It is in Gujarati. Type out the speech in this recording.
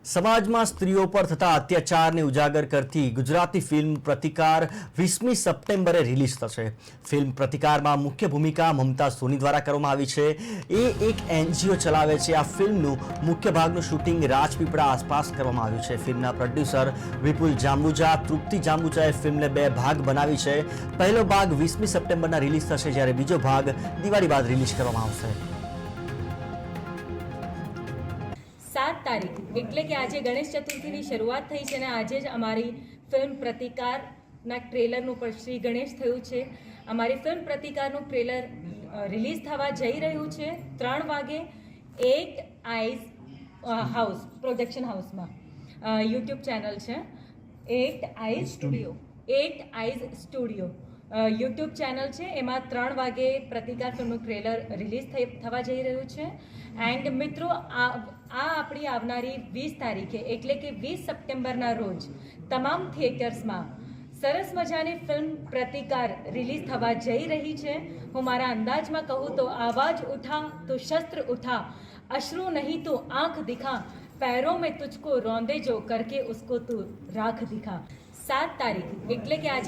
સમાજમાં સ્ત્રીઓ પર થતા અત્યાચારને ઉજાગર કરતી ગુજરાતી ફિલ્મ પ્રતિકાર 20મી સપ્ટેમ્બરે રિલીઝ થશે। ફિલ્મ પ્રતિકારમાં મુખ્ય ભૂમિકા મમતા સોની દ્વારા કરવામાં આવી છે। એ એક એનજીઓ ચલાવે છે। આ ફિલ્મનું મુખ્ય ભાગનું શૂટિંગ રાજપીપળા આસપાસ કરવામાં આવ્યું છે। ફિલ્મના પ્રોડ્યુસર વિપુલ જાંબુજા, તૃપ્તિ જાંબુજાએ ફિલ્મને 2 ભાગ બનાવી છે। પહેલો ભાગ 20મી સપ્ટેમ્બરના રિલીઝ થશે, જ્યારે બીજો ભાગ દિવાળી બાદ રિલીઝ કરવામાં આવશે। 7 તારીખ એટલે કે આજે ગણેશ ચતુર્થીની શરૂઆત થઈ છે અને આજે જ અમારી ફિલ્મ પ્રતિકારના ટ્રેલરનું પણ શ્રી ગણેશ થયું છે। અમારી ફિલ્મ પ્રતિકારનું ટ્રેલર રિલીઝ થવા જઈ રહ્યું છે 3 વાગે 8 આઈઝ હાઉસ પ્રોડક્શન હાઉસમાં। યુટ્યુબ ચેનલ છે 8 આઈઝ સ્ટુડિયો યુટ્યુબ ચેનલ છે, એમાં 3 વાગે પ્રતિકાર ફિલ્મનું ટ્રેલર રિલીઝ થવા જઈ રહ્યું છે। એન્ડ મિત્રો આ આપણી આવનારી 20 તારીખે એટલે કે 20 સપ્ટેમ્બરના રોજ તમામ થિયેટર્સમાં સરસ મજાની ફિલ્મ પ્રતિકાર રિલીઝ થવા જઈ રહી છે। હું મારા અંદાજમાં કહું તો આવાજ ઉઠા તો શસ્ત્ર ઉઠા, અશ્રુ નહીં તો આંખ દિખા, पैरों में तुझको रौंदे जो करके उसको तू राख दिखा। 7 તારીખ એટલે કે આજે